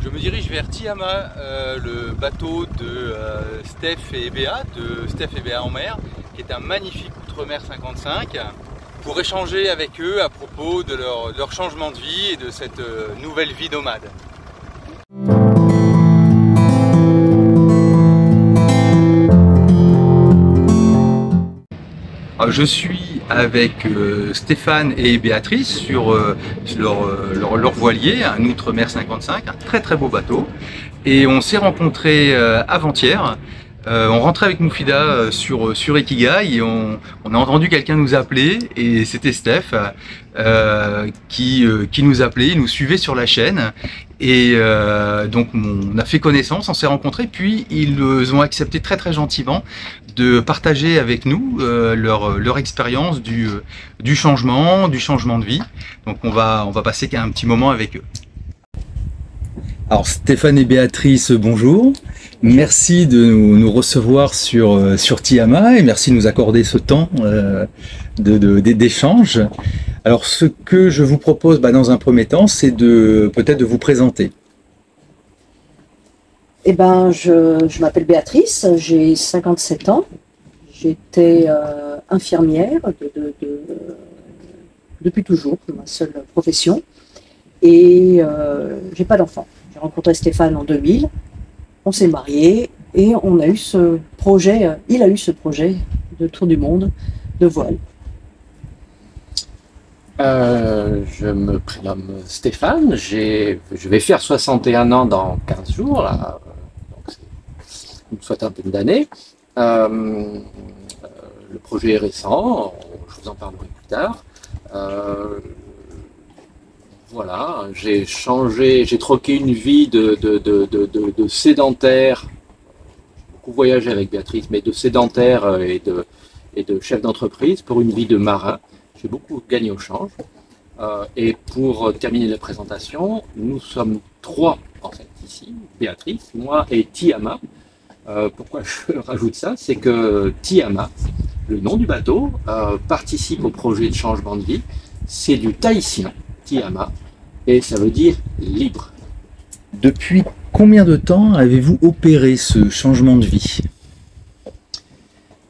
Je me dirige vers Tiama, le bateau de Steph et Béa, en mer, qui est un magnifique Outremer 55, pour échanger avec eux à propos de leur changement de vie et de cette nouvelle vie nomade. Alors, je suis avec Stéphane et Béatrice sur leur voilier, un Outremer 55, un très beau bateau. Et on s'est rencontrés avant-hier. On rentrait avec Moufida sur Ikigai et on a entendu quelqu'un nous appeler et c'était Steph qui nous appelait, il nous suivait sur la chaîne et donc on a fait connaissance, on s'est rencontrés, puis ils ont accepté très gentiment de partager avec nous leur expérience du changement de vie. Donc on va passer un petit moment avec eux. Alors Stéphane et Béatrice, bonjour. Merci de nous recevoir sur Tiama et merci de nous accorder ce temps d'échange. Alors ce que je vous propose dans un premier temps, c'est peut-être de vous présenter. Eh ben, je m'appelle Béatrice, j'ai 57 ans. J'étais infirmière depuis toujours, ma seule profession. Et j'ai pas d'enfant. J'ai rencontré Stéphane en 2000. On s'est mariés et on a eu ce projet, il a eu ce projet de tour du monde de voile. Je me prénomme Stéphane, je vais faire 61 ans dans 15 jours, là, donc c'est une soixantaine d'années. Le projet est récent, je vous en parlerai plus tard. Voilà, j'ai troqué une vie de sédentaire, j'ai beaucoup voyagé avec Béatrice, mais de sédentaire et de chef d'entreprise pour une vie de marin. J'ai beaucoup gagné au change. Et pour terminer la présentation, nous sommes trois en fait ici, Béatrice, moi et Tiama. Pourquoi je rajoute ça? C'est que Tiama, le nom du bateau, participe au projet de changement de vie. C'est du tahitien. Tiama, et ça veut dire libre. Depuis combien de temps avez-vous opéré ce changement de vie?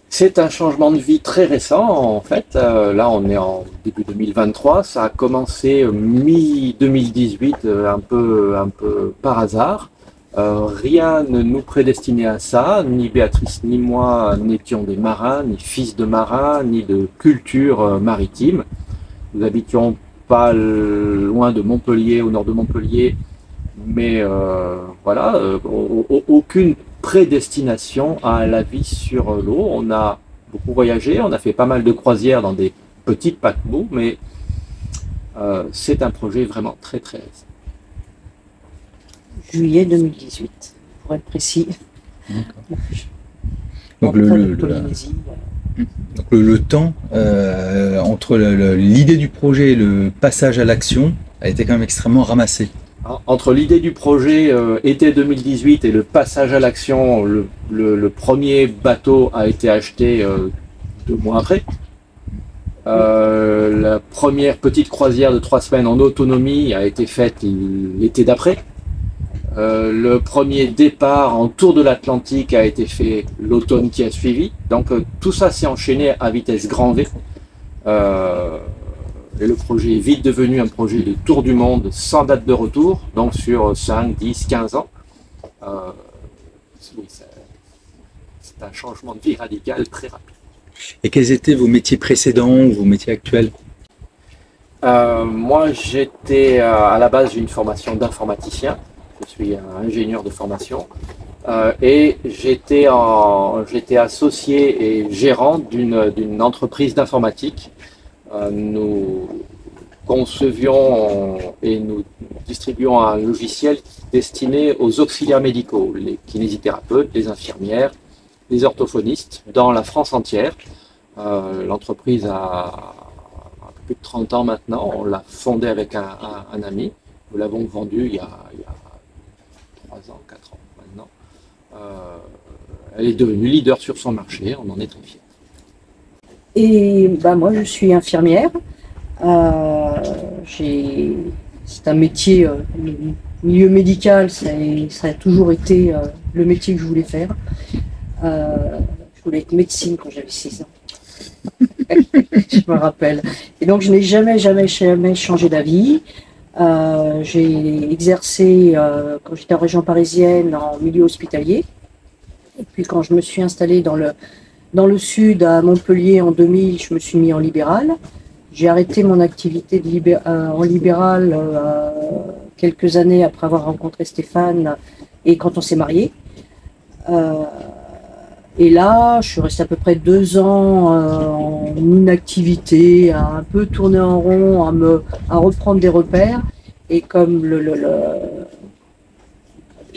C'est un changement de vie très récent en fait. Là on est en début 2023, ça a commencé mi-2018 un peu par hasard. Rien ne nous prédestinait à ça, ni Béatrice ni moi n'étions des marins, ni fils de marins, ni de culture maritime. Nous habitions pas loin de Montpellier, au nord de Montpellier, mais voilà, aucune prédestination à la vie sur l'eau. On a beaucoup voyagé, on a fait pas mal de croisières dans des petits paquebots, mais c'est un projet vraiment très récent. Juillet 2018, pour être précis. Donc le temps entre l'idée du projet et le passage à l'action a été quand même extrêmement ramassé. Entre l'idée du projet été 2018 et le passage à l'action, le premier bateau a été acheté 2 mois après. La première petite croisière de 3 semaines en autonomie a été faite l'été d'après. Le premier départ en tour de l'Atlantique a été fait l'automne qui a suivi. Donc tout ça s'est enchaîné à vitesse grand V. Et le projet est vite devenu un projet de tour du monde sans date de retour, donc sur 5, 10, 15 ans. Oui, c'est un changement de vie radical très rapide. Et quels étaient vos métiers précédents ou vos métiers actuels? Moi, j'étais à la base d'une formation d'informaticien. Je suis un ingénieur de formation. Et j'étais associé et gérant d'une entreprise d'informatique. Nous concevions et nous distribuons un logiciel destiné aux auxiliaires médicaux, les kinésithérapeutes, les infirmières, les orthophonistes, dans la France entière. L'entreprise a un peu plus de 30 ans maintenant, on l'a fondée avec un ami, nous l'avons vendue il y a 3 ans, 4 ans maintenant. Elle est devenue leader sur son marché, on en est très fiers. Et moi je suis infirmière. C'est un métier milieu médical, ça a toujours été le métier que je voulais faire. Je voulais être médecine quand j'avais 6 ans. Je me rappelle. Et donc, je n'ai jamais changé d'avis. J'ai exercé, quand j'étais en région parisienne, en milieu hospitalier. Et puis, quand je me suis installée dans le sud, à Montpellier, en 2000, je me suis mis en libéral. J'ai arrêté mon activité en libéral quelques années après avoir rencontré Stéphane et quand on s'est mariés. Et là, je suis restée à peu près 2 ans en inactivité, à un peu tourner en rond, à reprendre des repères. Et comme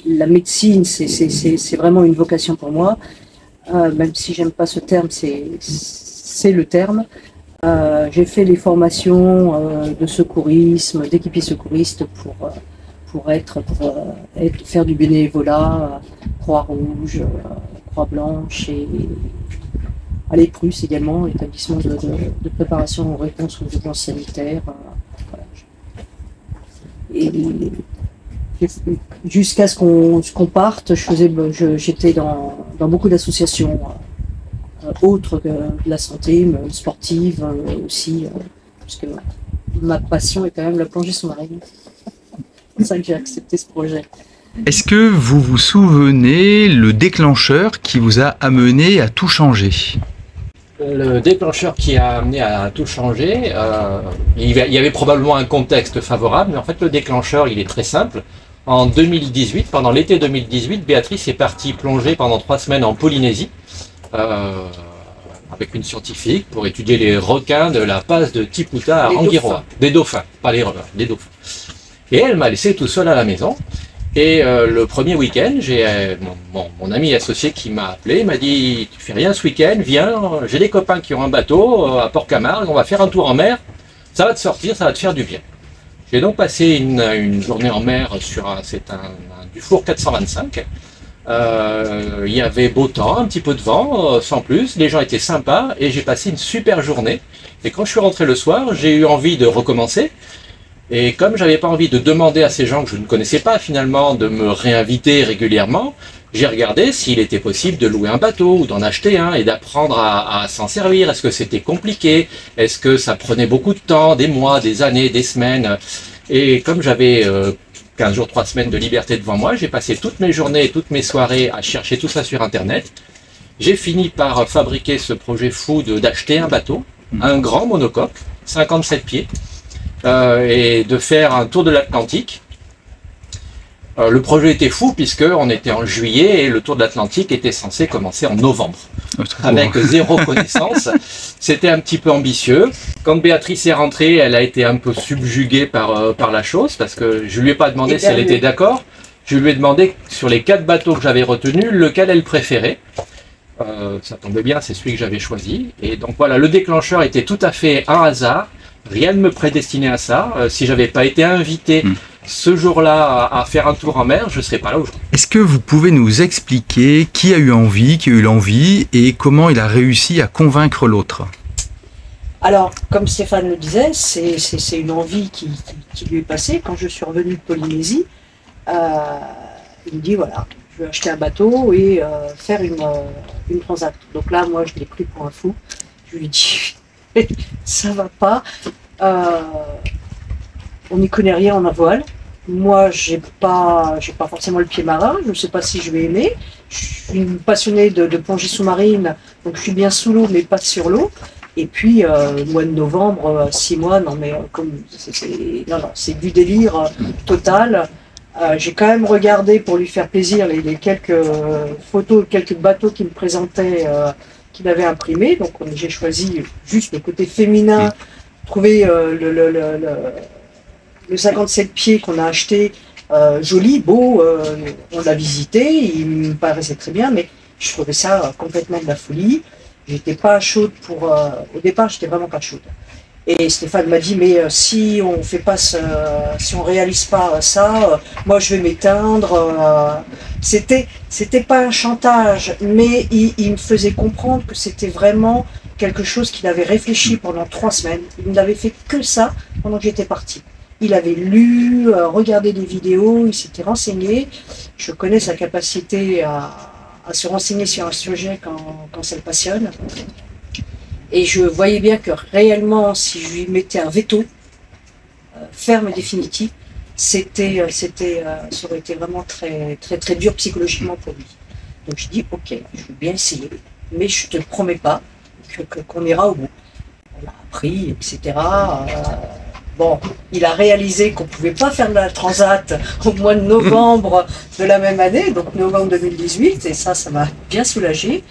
la médecine, c'est vraiment une vocation pour moi, même si j'aime pas ce terme, c'est le terme. J'ai fait les formations de secourisme, d'équipier secouriste pour faire du bénévolat, Croix-Rouge, Croix-Blanche et à l'EPRUS également, établissement de préparation aux réponses aux urgences sanitaires. Voilà. Et jusqu'à ce qu'on parte, j'étais dans beaucoup d'associations autres que de la santé, sportive aussi, parce que ma passion est quand même la plongée sous-marine. C'est pour ça que j'ai accepté ce projet. Est-ce que vous vous souvenez le déclencheur qui vous a amené à tout changer? Le déclencheur qui a amené à tout changer, il y avait probablement un contexte favorable, mais en fait le déclencheur il est très simple. En 2018, pendant l'été 2018, Béatrice est partie plonger pendant 3 semaines en Polynésie avec une scientifique pour étudier les requins de la passe de Tiputa à Rangiroa. Des dauphins, pas les requins, des dauphins. Et elle m'a laissé tout seul à la maison. Et le premier week-end, j'ai mon ami associé qui m'a appelé, m'a dit « Tu fais rien ce week-end, viens, j'ai des copains qui ont un bateau à Port-Camargue, on va faire un tour en mer, ça va te sortir, ça va te faire du bien. » J'ai donc passé une journée en mer sur c'est un Dufour 425. Il y avait beau temps, un petit peu de vent, sans plus, les gens étaient sympas et j'ai passé une super journée. Et quand je suis rentré le soir, j'ai eu envie de recommencer. Et comme j'avais pas envie de demander à ces gens que je ne connaissais pas finalement de me réinviter régulièrement, j'ai regardé s'il était possible de louer un bateau ou d'en acheter un et d'apprendre à s'en servir. Est-ce que c'était compliqué? Est-ce que ça prenait beaucoup de temps, des mois, des années, des semaines? Et comme j'avais 15 jours, 3 semaines de liberté devant moi, j'ai passé toutes mes journées, toutes mes soirées à chercher tout ça sur Internet. J'ai fini par fabriquer ce projet fou d'acheter un bateau, un grand monocoque, 57 pieds, et de faire un tour de l'Atlantique. Le projet était fou puisque on était en juillet et le tour de l'Atlantique était censé commencer en novembre. Avec zéro connaissance. C'était un petit peu ambitieux. Quand Béatrice est rentrée, elle a été un peu subjuguée par la chose parce que je lui ai pas demandé si elle était d'accord. Je lui ai demandé sur les 4 bateaux que j'avais retenus, lequel elle préférait. Ça tombait bien, c'est celui que j'avais choisi. Et donc voilà, le déclencheur était tout à fait un hasard. Rien ne me prédestinait à ça. Si j'avais pas été invité ce jour-là à faire un tour en mer, je ne serais pas là aujourd'hui. Est-ce que vous pouvez nous expliquer qui a eu l'envie et comment il a réussi à convaincre l'autre? Alors, comme Stéphane le disait, c'est une envie qui lui est passée. Quand je suis revenue de Polynésie, il me dit voilà, je vais acheter un bateau et faire une transat. Donc là, moi, je l'ai pris pour un fou. Je lui ai dit ça va pas. On n'y connaît rien en voile. Moi, j'ai pas forcément le pied marin. Je ne sais pas si je vais aimer. Je suis une passionnée de plongée sous-marine, donc je suis bien sous l'eau, mais pas sur l'eau. Et puis, mois de novembre, 6 mois, non mais c'est du délire total. J'ai quand même regardé pour lui faire plaisir les quelques photos, quelques bateaux qu'il me présentait, qu'il avait imprimés. Donc j'ai choisi juste le côté féminin, trouver le 57 pieds qu'on a acheté, joli, beau, on l'a visité, il me paraissait très bien, mais je trouvais ça complètement de la folie. J'étais pas chaude au départ, j'étais vraiment pas chaude. Et Stéphane m'a dit, mais si on fait pas si on réalise pas ça, moi je vais m'éteindre. C'était pas un chantage, mais il me faisait comprendre que c'était vraiment quelque chose qu'il avait réfléchi pendant 3 semaines. Il n'avait fait que ça pendant que j'étais partie. il avait lu, regardé des vidéos, il s'était renseigné. Je connais sa capacité à se renseigner sur un sujet quand ça le passionne. Et je voyais bien que réellement, si je lui mettais un veto ferme et définitif, ça aurait été vraiment très, très, très dur psychologiquement pour lui. Donc je dis, ok, je vais bien essayer, mais je te promets pas qu'on ira au bout. On a appris, etc. Bon, il a réalisé qu'on ne pouvait pas faire de la transat au mois de novembre de la même année, donc novembre 2018, et ça m'a bien soulagé.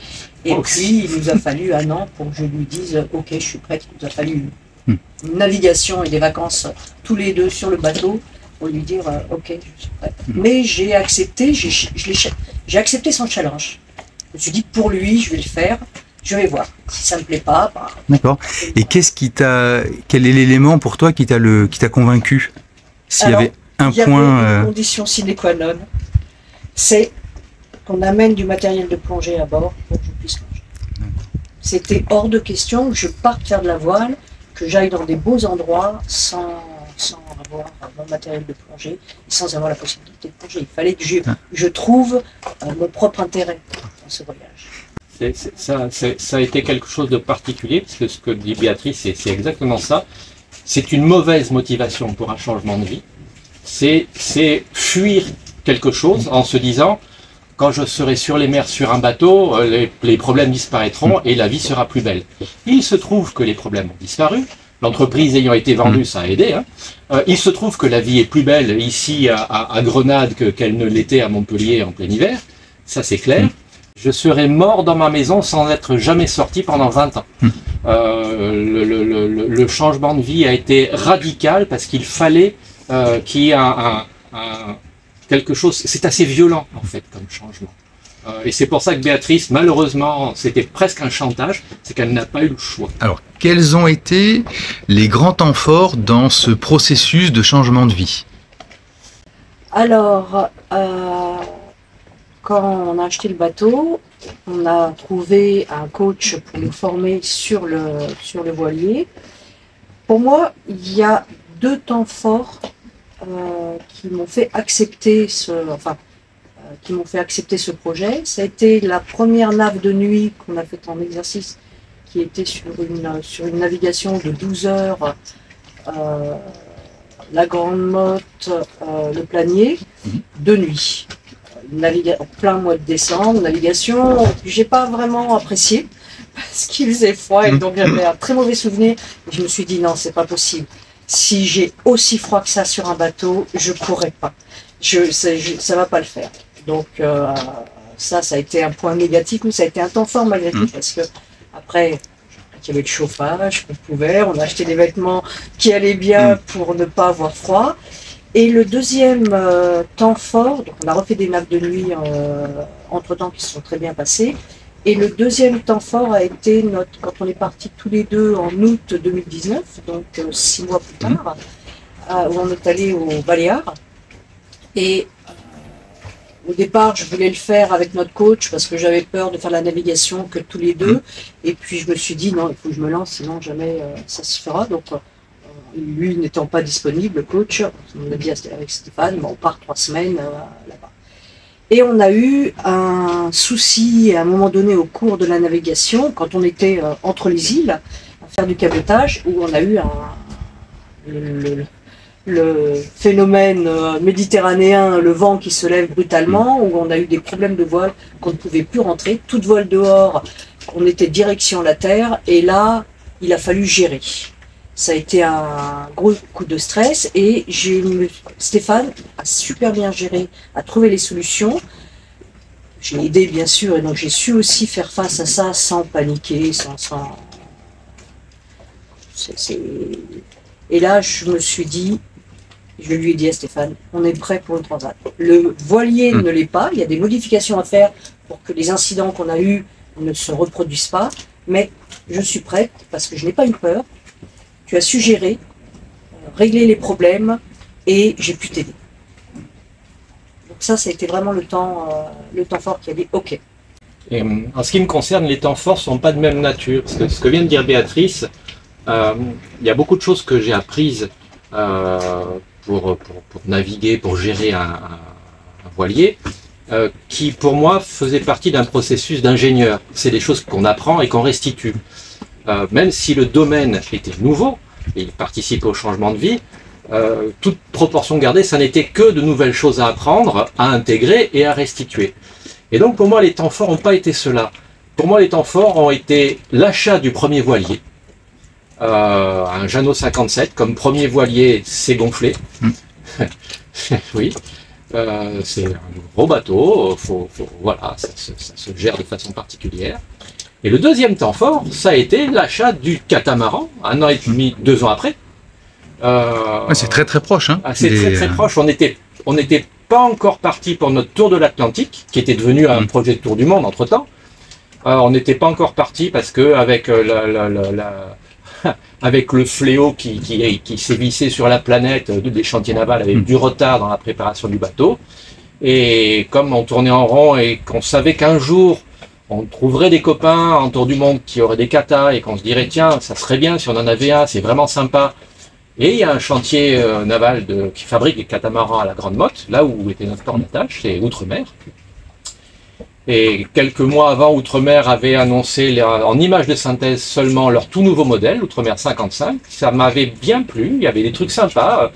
Et puis, il nous a fallu un an pour que je lui dise « Ok, je suis prête ». Il nous a fallu une navigation et des vacances tous les deux sur le bateau pour lui dire « Ok, je suis prête ». Mais j'ai accepté, j'ai accepté son challenge. Je me suis dit « Pour lui, je vais le faire, je vais voir. Si ça ne me plaît pas… Bah, ». D'accord. Et quel est l'élément pour toi qui t'a convaincu? S'il y avait un point… Il y avait une condition sine qua non, c'est qu'on amène du matériel de plongée à bord pour que je puisse plonger. C'était hors de question que je parte faire de la voile, que j'aille dans des beaux endroits sans avoir mon matériel de plongée, et sans avoir la possibilité de plonger. Il fallait que je trouve mon propre intérêt dans ce voyage. Ça a été quelque chose de particulier, parce que ce que dit Béatrice, c'est exactement ça. C'est une mauvaise motivation pour un changement de vie. C'est fuir quelque chose en se disant quand je serai sur les mers sur un bateau, les problèmes disparaîtront et la vie sera plus belle. Il se trouve que les problèmes ont disparu. L'entreprise ayant été vendue, ça a aidé. Il se trouve que la vie est plus belle ici à Grenade qu'elle ne l'était à Montpellier en plein hiver. Ça, c'est clair. Je serais mort dans ma maison sans être jamais sorti pendant 20 ans. Le changement de vie a été radical parce qu'il fallait qu'il y ait quelque chose, c'est assez violent en fait comme changement. Et c'est pour ça que Béatrice, malheureusement, c'était presque un chantage, c'est qu'elle n'a pas eu le choix. Alors, quels ont été les grands temps forts dans ce processus de changement de vie? Alors, quand on a acheté le bateau, on a trouvé un coach pour nous former sur le voilier. Pour moi, il y a deux temps forts qui m'ont fait accepter ce projet. Ça a été la première nave de nuit qu'on a faite en exercice, qui était sur une navigation de 12 heures, la Grande Motte, le Planier, de nuit. En plein mois de décembre, navigation que j'ai pas vraiment appréciée parce qu'il faisait froid et donc j'avais un très mauvais souvenir. Et je me suis dit non, c'est pas possible. Si j'ai aussi froid que ça sur un bateau, je pourrais pas. Ça va pas le faire. Donc ça a été un point négatif, mais ça a été un temps fort malgré tout parce que après il y avait le chauffage qu'on pouvait, on a acheté des vêtements qui allaient bien pour ne pas avoir froid. Et le deuxième temps fort, donc on a refait des nappes de nuit entre-temps qui se sont très bien passées. Et le deuxième temps fort a été quand on est partis tous les deux en août 2019, donc 6 mois plus tard, où on est allé aux Baléares. Et au départ, je voulais le faire avec notre coach parce que j'avais peur de faire la navigation que tous les deux. Et puis je me suis dit non, il faut que je me lance, sinon jamais ça se fera. Donc lui n'étant pas disponible, le coach, on a dit avec Stéphane, on part 3 semaines là-bas. Et on a eu un souci à un moment donné au cours de la navigation, quand on était entre les îles, à faire du cabotage, où on a eu le phénomène méditerranéen, le vent qui se lève brutalement, où on a eu des problèmes de voile, qu'on ne pouvait plus rentrer, toute voile dehors, on était direction la terre, et là, il a fallu gérer. Ça a été un gros coup de stress et Stéphane a super bien géré, a trouvé les solutions. Je l'ai aidé bien sûr et donc j'ai su aussi faire face à ça sans paniquer, Et là je me suis dit, je lui ai dit à Stéphane, on est prêt pour une transat. Le voilier ne l'est pas, il y a des modifications à faire pour que les incidents qu'on a eus ne se reproduisent pas, mais je suis prête parce que je n'ai pas eu peur. Tu as su gérer, régler les problèmes et j'ai pu t'aider. Donc ça a été vraiment le temps fort qui a dit OK. Et en ce qui me concerne, les temps forts ne sont pas de même nature. Ce que vient de dire Béatrice, il y a beaucoup de choses que j'ai apprises pour naviguer, pour gérer un voilier, qui pour moi faisait partie d'un processus d'ingénieur. C'est des choses qu'on apprend et qu'on restitue. Même si le domaine était nouveau, et il participait au changement de vie, toute proportion gardée, ça n'était que de nouvelles choses à apprendre, à intégrer et à restituer. Et donc pour moi les temps forts n'ont pas été cela. Pour moi les temps forts ont été l'achat du premier voilier, un Jeannot 57, comme premier voilier c'est gonflé. Oui, c'est un gros bateau, voilà, ça se gère de façon particulière. Et le deuxième temps fort, ça a été l'achat du catamaran, 1 an et demi, 2 ans après. C'est très très proche. Hein, c'est très proche. On n'était pas encore parti pour notre tour de l'Atlantique, qui était devenu un projet de tour du monde entre temps. On n'était pas encore parti parce que avec avec le fléau qui sévissait sur la planète, des chantiers navals avaient du retard dans la préparation du bateau. Et comme on tournait en rond et qu'on savait qu'un jour on trouverait des copains en tour du monde qui auraient des katas et qu'on se dirait tiens, ça serait bien si on en avait un, c'est vraiment sympa. Et il y a un chantier naval qui fabrique des catamarans à la Grande Motte, là où était notre port d'attache, c'est Outremer. Et quelques mois avant, Outremer avait annoncé en image de synthèse seulement leur tout nouveau modèle, Outremer 55. Ça m'avait bien plu, il y avait des trucs sympas.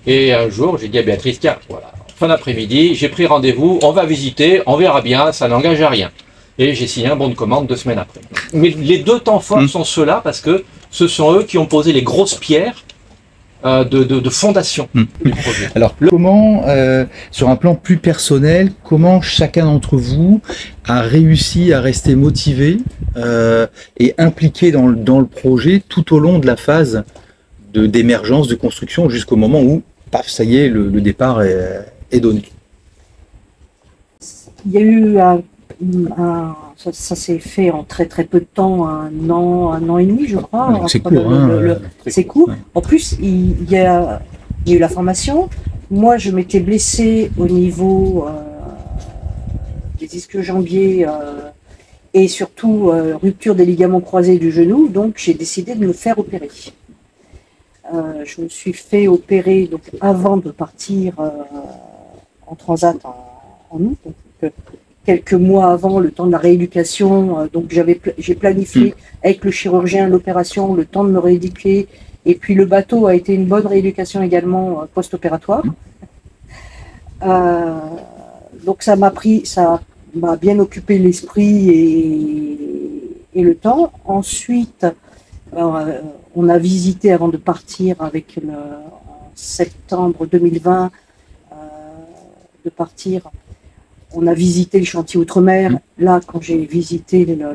Et un jour, j'ai dit à Béatrice, tiens, voilà, fin d'après-midi, j'ai pris rendez-vous, on va visiter, on verra bien, ça n'engage à rien. Et j'ai signé un bon de commande 2 semaines après. Mais les deux temps forts sont ceux-là parce que ce sont eux qui ont posé les grosses pierres de fondation du projet. Alors, comment, sur un plan plus personnel, comment chacun d'entre vous a réussi à rester motivé et impliqué dans le projet tout au long de la phase d'émergence, de construction, jusqu'au moment où, paf, ça y est, le départ est donné. Il y a eu ça s'est fait en très très peu de temps, 1 an et demi, je crois. C'est court. C'est court. Ouais. En plus, il y a eu la formation. Moi, je m'étais blessée au niveau des ischio-jambiers et surtout rupture des ligaments croisés du genou. Donc, j'ai décidé de me faire opérer. Je me suis fait opérer donc, avant de partir en transat en août. Donc, quelques mois avant, le temps de la rééducation, donc j'ai planifié avec le chirurgien l'opération, le temps de me rééduquer, et puis le bateau a été une bonne rééducation également post-opératoire. Donc ça m'a bien occupé l'esprit et le temps. Ensuite, on a visité avant de partir en septembre 2020, on a visité le chantier Outremer. Là, quand j'ai visité, quand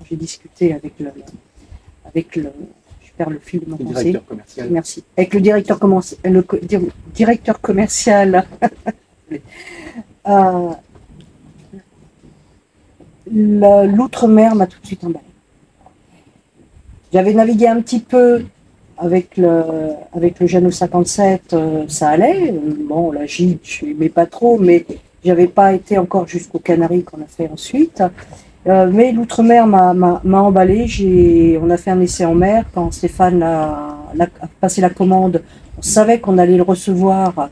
j'ai discuté avec je perds le fil de mon pensée. Directeur commercial. Merci. Avec le directeur commercial. L'Outremer m'a tout de suite emballé. J'avais navigué un petit peu avec le Jeannot 57, ça allait. Bon, la gîte, je n'aimais pas trop, mais j'avais pas été encore jusqu'aux Canaries qu'on a fait ensuite. Mais l'Outremer m'a emballé. On a fait un essai en mer. Quand Stéphane a passé la commande, on savait qu'on allait le recevoir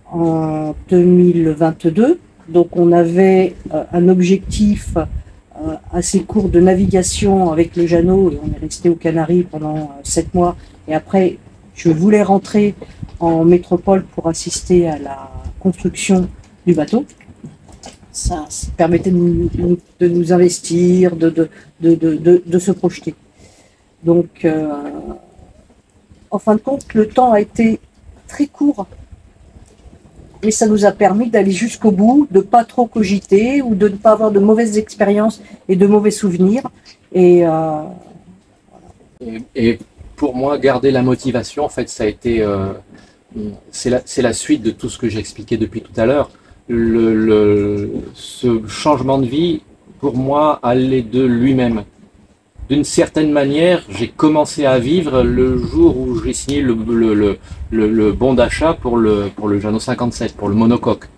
en 2022. Donc on avait un objectif assez court de navigation avec le Jeannot et on est resté aux Canaries pendant 7 mois. Et après, je voulais rentrer en métropole pour assister à la construction du bateau. Ça permettait de nous investir, de se projeter. Donc, en fin de compte, le temps a été très court. Et ça nous a permis d'aller jusqu'au bout, de ne pas trop cogiter ou de ne pas avoir de mauvaises expériences et de mauvais souvenirs. Et pour moi, garder la motivation, en fait, ça a été, c'est la suite de tout ce que j'ai expliqué depuis tout à l'heure. Ce changement de vie, pour moi, allait de lui-même. D'une certaine manière, j'ai commencé à vivre le jour où j'ai signé le bon d'achat pour le Jeannot 57, pour le monocoque.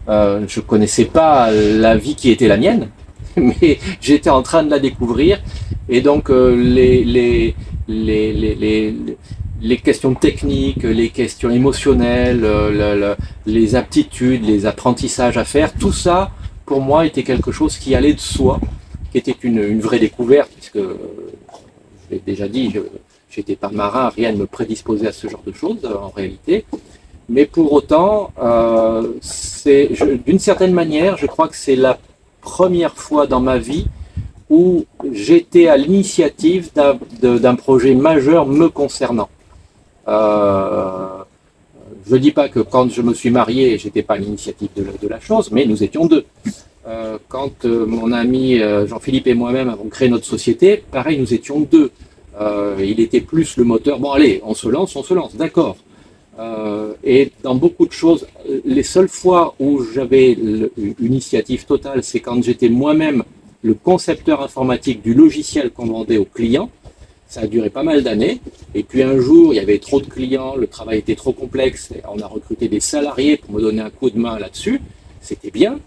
Je connaissais pas la vie qui était la mienne, mais j'étais en train de la découvrir. Et donc les questions techniques, les questions émotionnelles, les aptitudes, les apprentissages à faire, tout ça, pour moi, était quelque chose qui allait de soi, qui était une vraie découverte, puisque, je l'ai déjà dit, j'étais pas marin, rien ne me prédisposait à ce genre de choses, en réalité. Mais pour autant, d'une certaine manière, je crois que c'est la première fois dans ma vie où j'étais à l'initiative d'un projet majeur me concernant. Je ne dis pas que quand je me suis marié, j'étais pas à l'initiative de la chose, mais nous étions deux. Quand mon ami Jean-Philippe et moi-même avons créé notre société, pareil, nous étions deux. Il était plus le moteur. Bon, allez, on se lance, d'accord. Et dans beaucoup de choses, les seules fois où j'avais une initiative totale, c'est quand j'étais moi-même le concepteur informatique du logiciel qu'on vendait aux clients. Ça a duré pas mal d'années. Et puis un jour, il y avait trop de clients, le travail était trop complexe. Et on a recruté des salariés pour me donner un coup de main là-dessus. C'était bien.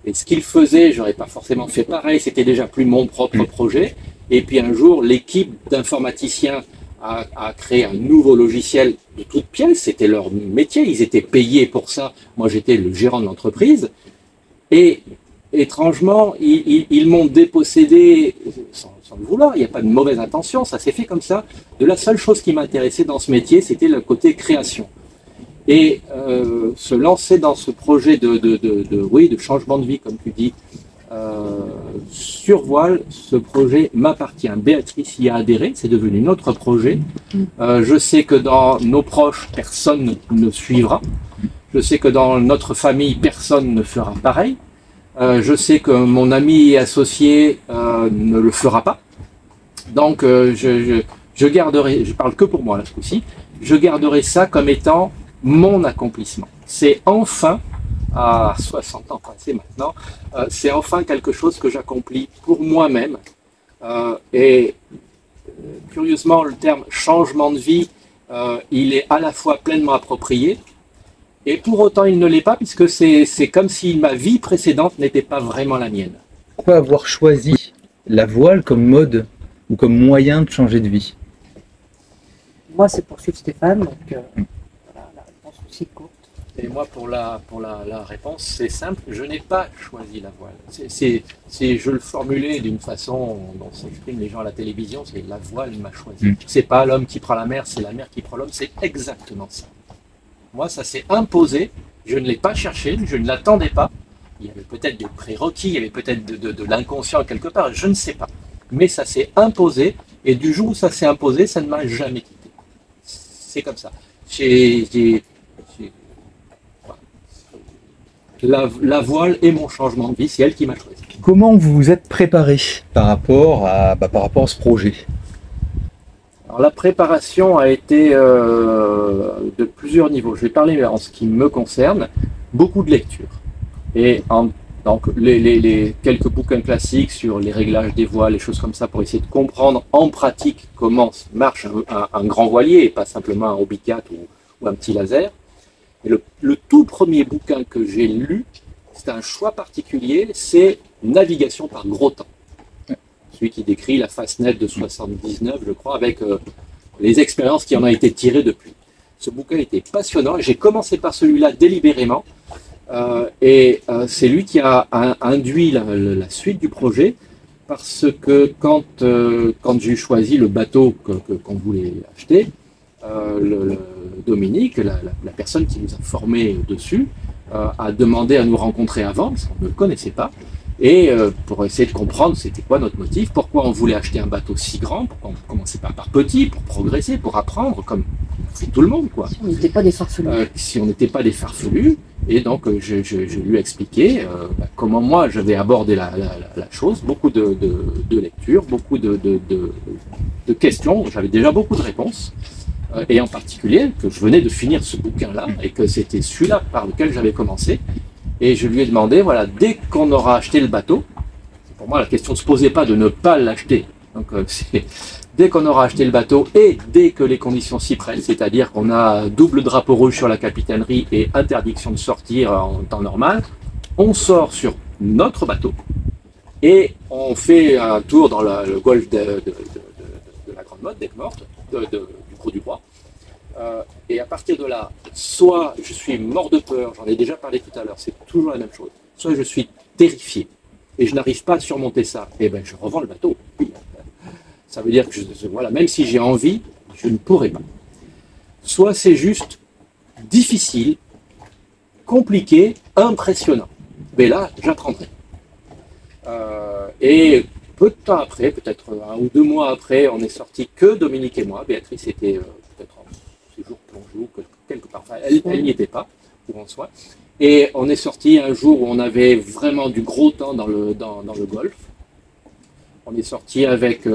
Et ce qu'ils faisaient, j'aurais pas forcément fait pareil. C'était déjà plus mon propre projet. Et puis un jour, l'équipe d'informaticiens a créé un nouveau logiciel de toutes pièces. C'était leur métier. Ils étaient payés pour ça. Moi, j'étais le gérant de l'entreprise. Et étrangement, ils m'ont dépossédé, sans le vouloir, il n'y a pas de mauvaise intention, ça s'est fait comme ça, de la seule chose qui m'intéressait dans ce métier, c'était le côté création. Et se lancer dans ce projet de changement de vie, comme tu dis, sur voile, ce projet m'appartient. Béatrice y a adhéré, c'est devenu notre projet. Je sais que dans nos proches, personne ne suivra. Je sais que dans notre famille, personne ne fera pareil. Je sais que mon ami et associé ne le fera pas. Donc je garderai, je parle que pour moi là ce coup-ci, je garderai ça comme étant mon accomplissement. C'est enfin, à 60 ans passés maintenant, c'est enfin quelque chose que j'accomplis pour moi-même. Et curieusement, le terme changement de vie, il est à la fois pleinement approprié, et pour autant, il ne l'est pas, puisque c'est comme si ma vie précédente n'était pas vraiment la mienne. Pourquoi avoir choisi la voile comme mode ou comme moyen de changer de vie? Moi, c'est pour suivre Stéphane, donc voilà, la réponse aussi courte. Et moi, pour la réponse, c'est simple, je n'ai pas choisi la voile. Je le formulais d'une façon dont s'expriment les gens à la télévision, c'est la voile m'a choisi. C'est pas l'homme qui prend la mer, c'est la mer qui prend l'homme, c'est exactement ça. Moi, ça s'est imposé, je ne l'ai pas cherché, je ne l'attendais pas. Il y avait peut-être des prérequis, il y avait peut-être de l'inconscient quelque part, je ne sais pas. Mais ça s'est imposé, et du jour où ça s'est imposé, ça ne m'a jamais quitté. C'est comme ça. La voile est mon changement de vie, c'est elle qui m'a choisi. Comment vous vous êtes préparé par rapport à ce projet? Alors, la préparation a été de plusieurs niveaux. Je vais parler en ce qui me concerne, beaucoup de lectures. Et donc les quelques bouquins classiques sur les réglages des voiles, les choses comme ça, pour essayer de comprendre en pratique comment marche un grand voilier et pas simplement un Hobby 4 ou un petit laser. Et le tout premier bouquin que j'ai lu, c'est un choix particulier, c'est Navigation par gros temps. Celui qui décrit la Fastnet de 79, je crois, avec les expériences qui en ont été tirées depuis. Ce bouquin était passionnant et j'ai commencé par celui-là délibérément. C'est lui qui a induit la suite du projet, parce que quand j'ai choisi le bateau qu'on voulait acheter, Dominique, la personne qui nous a formés dessus, a demandé à nous rencontrer avant, parce qu'on ne le connaissait pas, et pour essayer de comprendre c'était quoi notre motif, pourquoi on voulait acheter un bateau si grand, pourquoi on ne commençait pas par petit, pour progresser, pour apprendre, comme fait tout le monde, quoi. Si on n'était pas des farfelus. Si on n'était pas des farfelus, et donc je lui ai expliqué comment moi j'avais abordé la chose, beaucoup de lectures, beaucoup de questions, j'avais déjà beaucoup de réponses, et en particulier que je venais de finir ce bouquin-là, et que c'était celui-là par lequel j'avais commencé. Et je lui ai demandé, voilà, dès qu'on aura acheté le bateau, pour moi la question ne se posait pas de ne pas l'acheter, donc dès qu'on aura acheté le bateau et dès que les conditions s'y prêtent, c'est-à-dire qu'on a double drapeau rouge sur la capitainerie et interdiction de sortir en temps normal, on sort sur notre bateau et on fait un tour dans le golfe de la Grande Motte, d'Aigues-Mortes, du Creux du Roi, Et à partir de là, soit je suis mort de peur, j'en ai déjà parlé tout à l'heure, c'est toujours la même chose, soit je suis terrifié et je n'arrive pas à surmonter ça, et ben je revends le bateau. Oui. Ça veut dire que voilà, même si j'ai envie, je ne pourrai pas. Soit c'est juste difficile, compliqué, impressionnant. Mais là, j'apprendrai. Et peu de temps après, peut-être 1 ou 2 mois après, on est sorti que Dominique et moi. Béatrice était peut-être en séjour plongée ou quelque part. Enfin, elle n'y était pas, pour en soi. Et on est sorti un jour où on avait vraiment du gros temps dans le golfe. On est sorti avec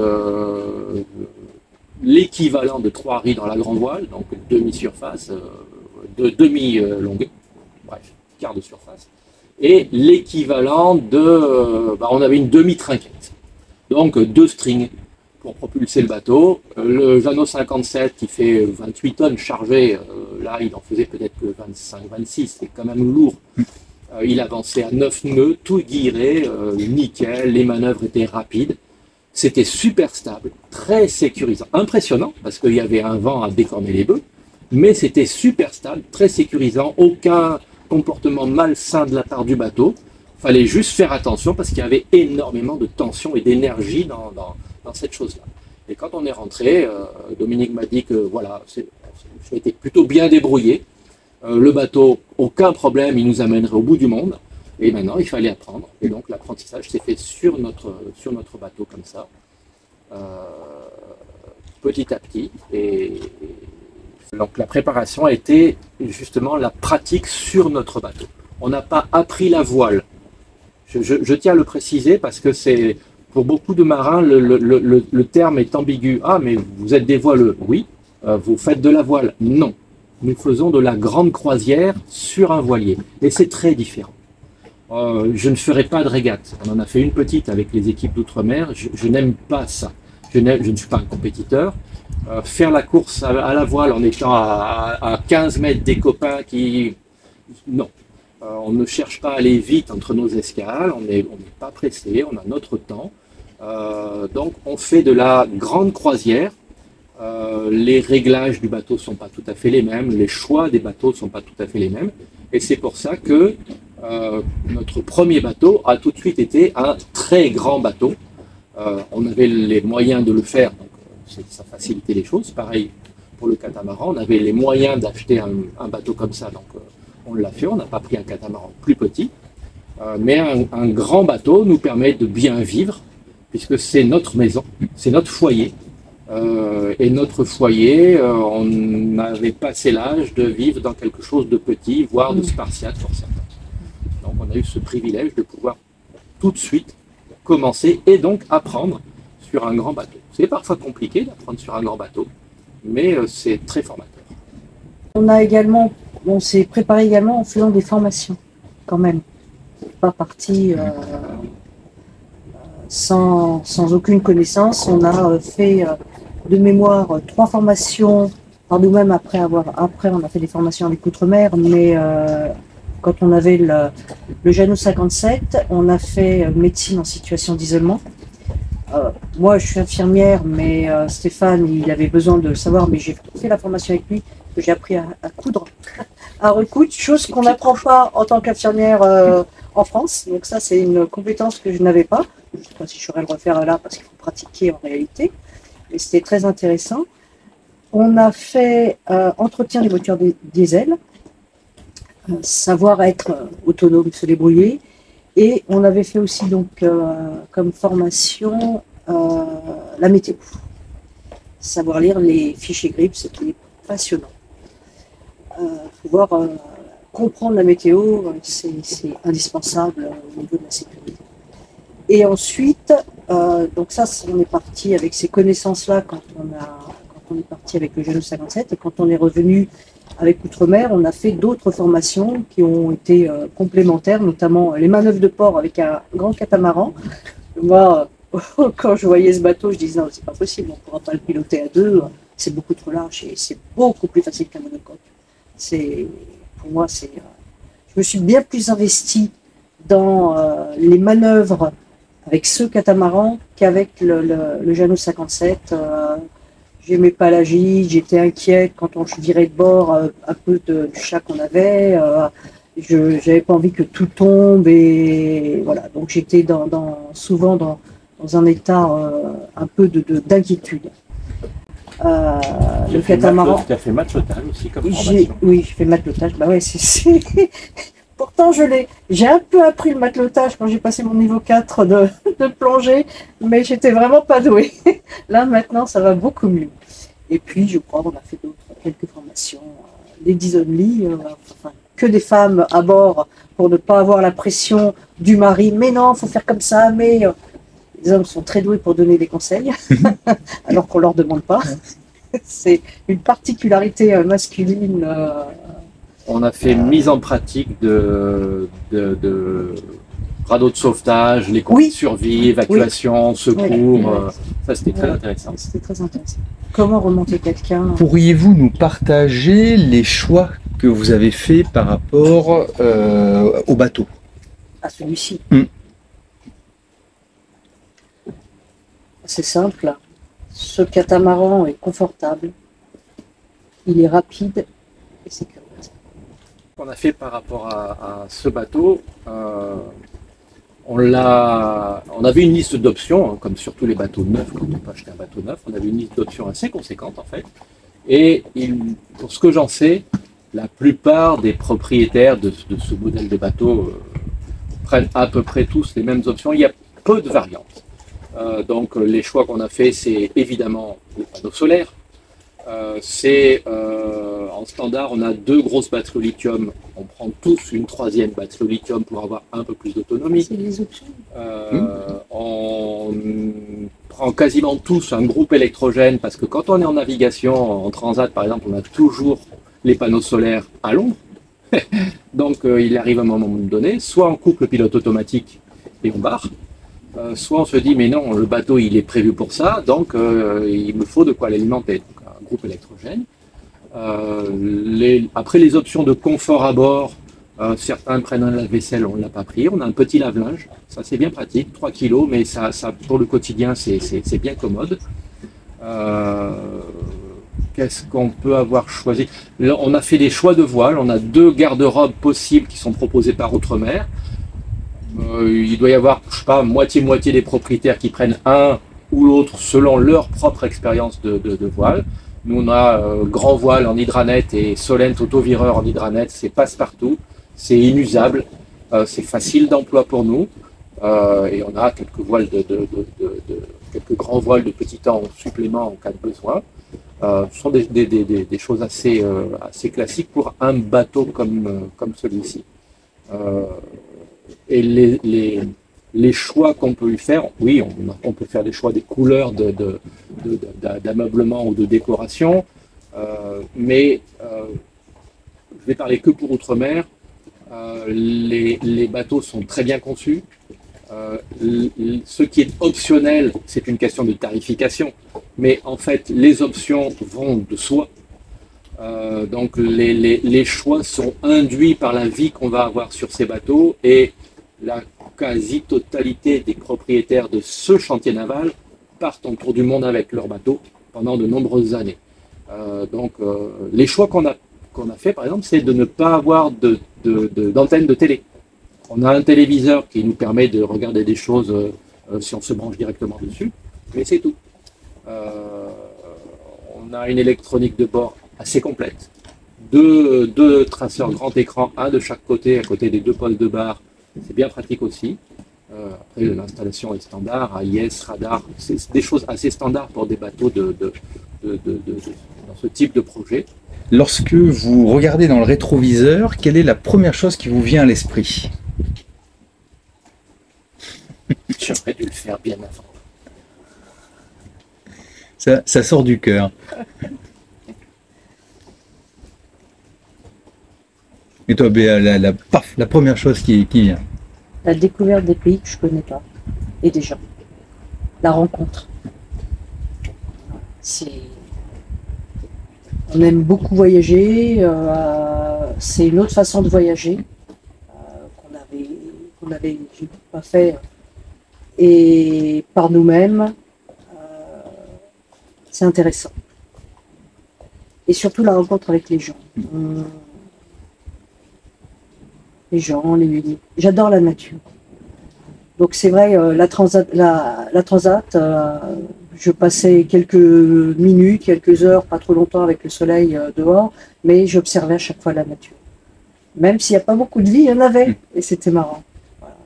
l'équivalent de 3 riz dans la grande voile, donc demi-surface, de demi-longueur, bref, quart de surface. Et l'équivalent de... on avait une demi-trinquette. Donc 2 strings pour propulser le bateau. Le Jeannot 57 qui fait 28 tonnes chargées, là il en faisait peut-être que 25, 26, c'est quand même lourd. Il avançait à 9 nœuds, tout guiré, nickel, les manœuvres étaient rapides. C'était super stable, très sécurisant, impressionnant parce qu'il y avait un vent à décorner les bœufs, mais c'était super stable, très sécurisant, aucun comportement malsain de la part du bateau. Fallait juste faire attention parce qu'il y avait énormément de tension et d'énergie dans cette chose-là. Et quand on est rentré, Dominique m'a dit que voilà, je m'étais plutôt bien débrouillé. Le bateau, aucun problème, il nous amènerait au bout du monde. Et maintenant, il fallait apprendre. Et donc, l'apprentissage s'est fait sur notre bateau comme ça, petit à petit. Et donc, la préparation a été justement la pratique sur notre bateau. On n'a pas appris la voile. Je tiens à le préciser parce que c'est pour beaucoup de marins, le terme est ambigu. Ah, mais vous êtes des voileux. Oui. Vous faites de la voile. Non. Nous faisons de la grande croisière sur un voilier. Et c'est très différent. Je ne ferai pas de régate. On en a fait une petite avec les équipes d'outre-mer. Je n'aime pas ça. Je ne suis pas un compétiteur. Faire la course à la voile en étant à 15 mètres des copains qui... Non. On ne cherche pas à aller vite entre nos escales. On n'est pas pressé. On a notre temps. Donc on fait de la grande croisière. Les réglages du bateau ne sont pas tout à fait les mêmes. Les choix des bateaux ne sont pas tout à fait les mêmes. Et c'est pour ça que notre premier bateau a tout de suite été un très grand bateau. On avait les moyens de le faire, donc ça facilitait les choses. Pareil pour le catamaran, on avait les moyens d'acheter un bateau comme ça, donc on l'a fait. On n'a pas pris un catamaran plus petit, mais un grand bateau nous permet de bien vivre, puisque c'est notre maison, c'est notre foyer. Et notre foyer, on avait passé l'âge de vivre dans quelque chose de petit, voire de spartiate pour certains. Donc on a eu ce privilège de pouvoir tout de suite commencer et donc apprendre sur un grand bateau. C'est parfois compliqué d'apprendre sur un grand bateau, mais c'est très formateur. On s'est préparé également en faisant des formations, quand même. Pas parti sans aucune connaissance. On a fait de mémoire 3 formations par nous-mêmes après on a fait des formations avec Outre-mer, mais quand on avait le Jeannot 57, on a fait médecine en situation d'isolement. Moi, je suis infirmière, mais Stéphane, il avait besoin de savoir, mais j'ai fait la formation avec lui, que j'ai appris à coudre, à recoudre, chose qu'on n'apprend pas en tant qu'infirmière en France. Donc ça, c'est une compétence que je n'avais pas. Je ne sais pas si je saurais le refaire là, parce qu'il faut pratiquer en réalité. Et c'était très intéressant. On a fait entretien des voitures diesel, savoir être autonome, se débrouiller. Et on avait fait aussi donc comme formation la météo. Savoir lire les fichiers GRIP, c'était passionnant. Pouvoir comprendre la météo, c'est indispensable au niveau de la sécurité. Et ensuite, donc ça, on est parti avec ces connaissances-là quand on est parti avec le Jeannot 57, et quand on est revenu avec Outre-mer, on a fait d'autres formations qui ont été complémentaires, notamment les manœuvres de port avec un grand catamaran. Moi, quand je voyais ce bateau, je disais non, c'est pas possible, on ne pourra pas le piloter à 2, c'est beaucoup trop large et c'est beaucoup plus facile qu'un monocoque. Pour moi, je me suis bien plus investie dans les manœuvres avec ce catamaran qu'avec le Jeannot 57. j'aimais pas la gîte, j'étais inquiète quand on virait de bord un peu du chat qu'on avait. Je n'avais pas envie que tout tombe et voilà. Donc j'étais souvent dans un état un peu d'inquiétude. Le catamaran. Tu as fait matelotage aussi comme formation. Oui, j'ai fait matelotage. Bah ouais, Pourtant, j'ai un peu appris le matelotage quand j'ai passé mon niveau 4 de plongée, mais j'étais vraiment pas douée. Là, maintenant, ça va beaucoup mieux. Et puis, je crois qu'on a fait quelques formations, des 10 only, enfin, que des femmes à bord pour ne pas avoir la pression du mari. Mais non, il faut faire comme ça, mais les hommes sont très doués pour donner des conseils, alors qu'on leur demande pas. C'est une particularité masculine. On a fait mise en pratique de radeaux de sauvetage, les conduits de survie, évacuation, secours. Ça, c'était très intéressant. C'était très intéressant. Comment remonter quelqu'un? Pourriez-vous nous partager les choix que vous avez faits par rapport au bateau? À celui-ci. C'est simple. Ce catamaran est confortable, il est rapide et sécurisé. Ce qu'on a fait par rapport à ce bateau, on avait une liste d'options, hein, comme sur tous les bateaux neufs, quand on peut acheter un bateau neuf, on avait une liste d'options assez conséquente en fait. Et pour ce que j'en sais, la plupart des propriétaires de ce modèle de bateau prennent à peu près tous les mêmes options. Il y a peu de variantes. Donc les choix qu'on a fait, c'est évidemment les panneaux solaires. En standard, on a 2 grosses batteries au lithium. On prend tous une 3e batterie au lithium pour avoir un peu plus d'autonomie. C'est les options. On prend quasiment tous un groupe électrogène parce que quand on est en navigation, en transat par exemple, on a toujours les panneaux solaires à l'ombre. Donc il arrive un moment donné, soit on coupe le pilote automatique et on barre, soit on se dit mais non, le bateau il est prévu pour ça, donc il me faut de quoi l'alimenter. Donc un groupe électrogène. Après les options de confort à bord, certains prennent un lave-vaisselle, on ne l'a pas pris. On a un petit lave-linge, ça c'est bien pratique, 3 kg, mais ça pour le quotidien c'est bien commode. Qu'est-ce qu'on peut avoir choisi? Là, on a fait des choix de voile, on a 2 garde-robes possibles qui sont proposés par Outremer. Il doit y avoir, je sais pas, moitié-moitié des propriétaires qui prennent un ou l'autre selon leur propre expérience de voile. Nous, on a grand voile en hydranet et Solent autovireur en hydranet, c'est passe-partout, c'est inusable, c'est facile d'emploi pour nous. Et on a quelques voiles quelques grands voiles de petit temps en supplément en cas de besoin. Ce sont des choses assez classiques pour un bateau comme celui-ci. Et les choix qu'on peut y faire, oui, on peut faire des choix des couleurs d'ameublement ou de décoration, mais je vais parler que pour Outremer. Les bateaux sont très bien conçus. Ce qui est optionnel, c'est une question de tarification, mais en fait, les options vont de soi. Donc les choix sont induits par la vie qu'on va avoir sur ces bateaux et la quasi-totalité des propriétaires de ce chantier naval partent en tour du monde avec leur bateau pendant de nombreuses années. Les choix qu'on a fait, par exemple, c'est de ne pas avoir d'antenne de télé. On a un téléviseur qui nous permet de regarder des choses si on se branche directement dessus, mais c'est tout. On a une électronique de bord assez complète. Deux traceurs grand écran, un de chaque côté, à côté des 2 pôles de barre. C'est bien pratique aussi. Après, l'installation est standard, AIS, radar, c'est des choses assez standards pour des bateaux dans ce type de projet. Lorsque vous regardez dans le rétroviseur, quelle est la première chose qui vous vient à l'esprit? J'aurais dû le faire bien avant. Ça sort du cœur. Et toi, Béa, la première chose qui vient? La découverte des pays que je ne connais pas et des gens. La rencontre. On aime beaucoup voyager. C'est une autre façon de voyager qu'on n'avait pas fait. Et par nous-mêmes, c'est intéressant. et surtout la rencontre avec les gens. Les gens, j'adore la nature. Donc c'est vrai, la transat, je passais quelques minutes, quelques heures, pas trop longtemps avec le soleil dehors, mais j'observais à chaque fois la nature. Même s'il n'y a pas beaucoup de vie, il y en avait, et c'était marrant. Voilà,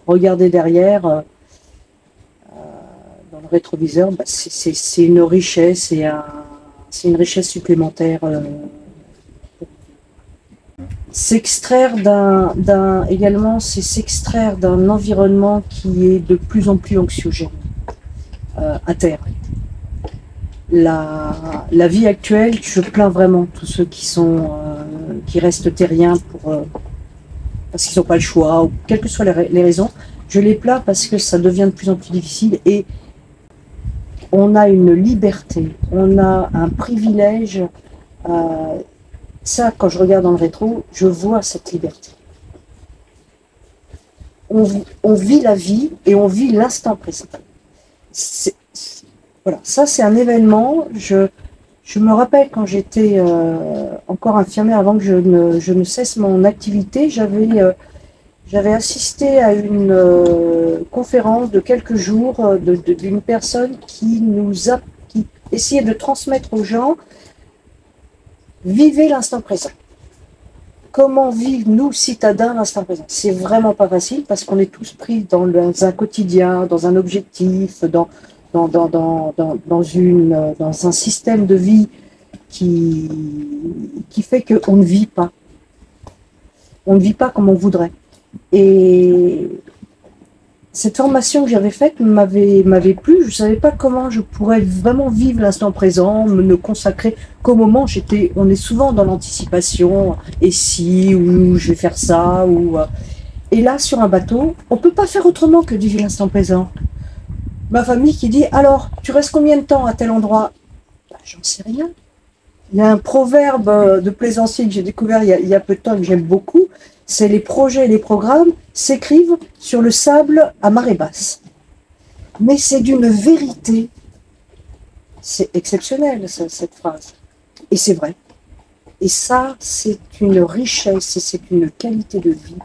regarder derrière, dans le rétroviseur, bah, c'est une richesse, c'est une richesse supplémentaire. S'extraire également, c'est s'extraire d'un environnement qui est de plus en plus anxiogène à terre. La vie actuelle, je plains vraiment tous ceux qui restent terriens parce qu'ils n'ont pas le choix, ou quelles que soient les raisons. Je les plains parce que ça devient de plus en plus difficile et on a une liberté, on a un privilège. Ça, quand je regarde dans le rétro, je vois cette liberté. On vit la vie et on vit l'instant présent. Voilà, ça c'est un événement. Je me rappelle quand j'étais encore infirmière, avant que je ne cesse mon activité, j'avais assisté à une conférence de quelques jours d'une personne qui essayait de transmettre aux gens: vivez l'instant présent. Comment vivre, nous, citadins, l'instant présent? C'est vraiment pas facile parce qu'on est tous pris dans un quotidien, dans un objectif, dans un système de vie qui fait qu'on ne vit pas. On ne vit pas comme on voudrait. Et cette formation que j'avais faite m'avait plu. Je ne savais pas comment je pourrais vraiment vivre l'instant présent, me ne consacrer qu'au moment. On est souvent dans l'anticipation, et si, ou je vais faire ça, et là, sur un bateau, on ne peut pas faire autrement que de vivre l'instant présent. Ma famille qui dit: alors, tu restes combien de temps à tel endroit? Ben, j'en sais rien. Il y a un proverbe de plaisancier que j'ai découvert il y a peu de temps et que j'aime beaucoup. C'est: les projets et les programmes s'écrivent sur le sable à marée basse. Mais c'est d'une vérité. C'est exceptionnel, cette phrase. Et c'est vrai. Et ça, c'est une richesse et c'est une qualité de vie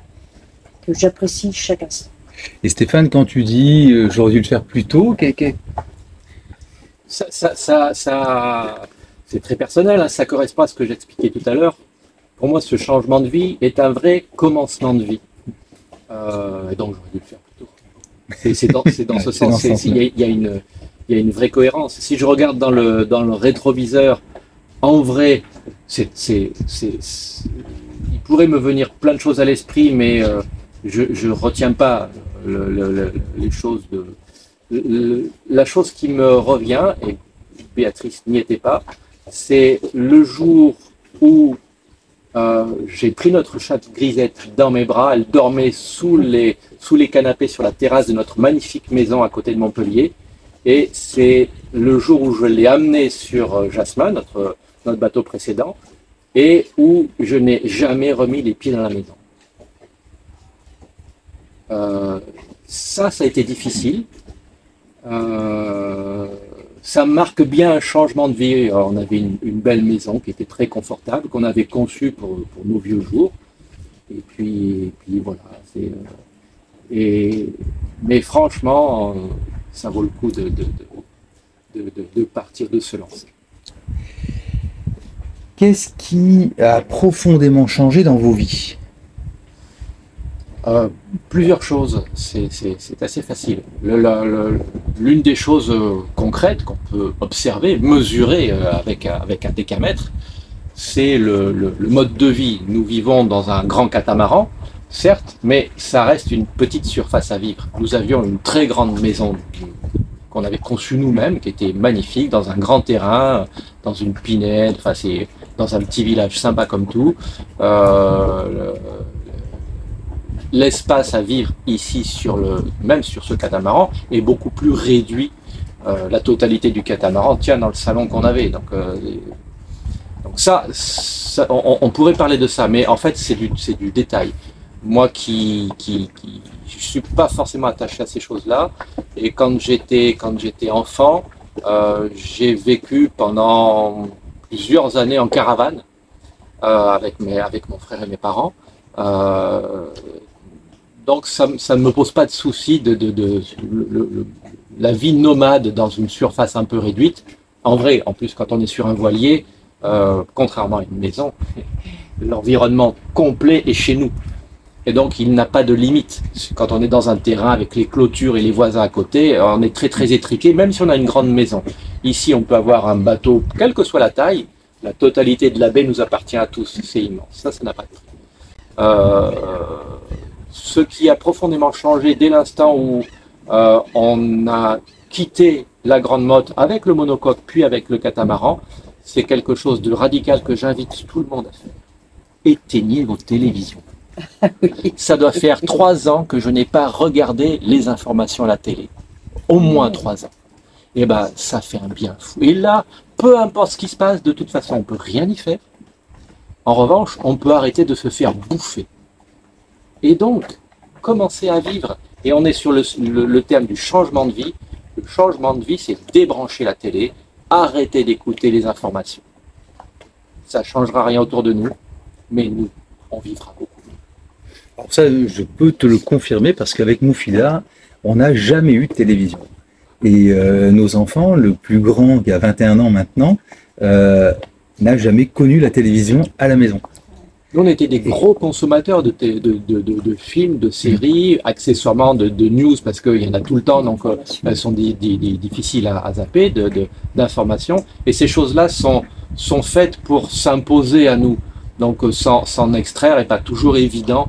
que j'apprécie chaque instant. Et Stéphane, quand tu dis j'aurais dû le faire plus tôt, Ça, c'est très personnel, hein. Ça correspond à ce que j'expliquais tout à l'heure. Pour moi, ce changement de vie est un vrai commencement de vie. Et donc, j'aurais dû le faire plus tôt. C'est dans ce sens. Il y a une vraie cohérence. Si je regarde dans le rétroviseur, en vrai, il pourrait me venir plein de choses à l'esprit, mais je retiens pas les choses la chose qui me revient, et Béatrice n'y était pas, c'est le jour où j'ai pris notre chatte Grisette dans mes bras. Elle dormait sous les canapés sur la terrasse de notre magnifique maison à côté de Montpellier. Et c'est le jour où je l'ai amenée sur Jasmin, notre bateau précédent, et où je n'ai jamais remis les pieds dans la maison. Ça a été difficile. Ça marque bien un changement de vie. On avait une belle maison qui était très confortable, qu'on avait conçue pour nos vieux jours. Et puis voilà. Mais franchement, ça vaut le coup de partir, de se lancer. Qu'est-ce qui a profondément changé dans vos vies? Plusieurs choses, c'est assez facile. L'une des choses concrètes qu'on peut observer, mesurer avec un décamètre, c'est le mode de vie. Nous vivons dans un grand catamaran, certes, mais ça reste une petite surface à vivre. Nous avions une très grande maison qu'on avait conçue nous-mêmes, qui était magnifique, dans un grand terrain, dans une pinède, enfin c'est dans un petit village sympa comme tout. L'espace à vivre ici, même sur ce catamaran, est beaucoup plus réduit. La totalité du catamaran tient dans le salon qu'on avait. Donc ça on pourrait parler de ça, mais en fait c'est du détail. Moi je suis pas forcément attaché à ces choses-là, et quand j'étais enfant, j'ai vécu pendant plusieurs années en caravane avec mon frère et mes parents. Donc ça ne me pose pas de souci la vie nomade dans une surface un peu réduite. En vrai, en plus quand on est sur un voilier, contrairement à une maison, l'environnement complet est chez nous. Et donc il n'a pas de limite. Quand on est dans un terrain avec les clôtures et les voisins à côté, on est très très étriqué, même si on a une grande maison. Ici on peut avoir un bateau, quelle que soit la taille, la totalité de la baie nous appartient à tous, c'est immense. Ça n'a pas de prix. Ce qui a profondément changé dès l'instant où on a quitté la grande motte avec le monocoque puis avec le catamaran, c'est quelque chose de radical que j'invite tout le monde à faire. Éteignez vos télévisions. Ça doit faire 3 ans que je n'ai pas regardé les informations à la télé. Au moins 3 ans. Et ben, ça fait un bien fou. Et là, peu importe ce qui se passe, de toute façon, on ne peut rien y faire. En revanche, on peut arrêter de se faire bouffer. Et donc, commencer à vivre. Et on est sur le terme du changement de vie. Le changement de vie, c'est débrancher la télé, arrêter d'écouter les informations. Ça ne changera rien autour de nous, mais nous, on vivra beaucoup. Alors ça, je peux te le confirmer parce qu'avec Moufida, on n'a jamais eu de télévision. Et nos enfants, le plus grand qui a 21 ans maintenant, n'a jamais connu la télévision à la maison. Nous, on était des gros consommateurs de films, de séries, accessoirement de news, parce qu'il y en a tout le temps, donc elles sont difficiles à zapper, d'informations. Et ces choses-là sont faites pour s'imposer à nous. Donc s'en extraire n'est pas toujours évident,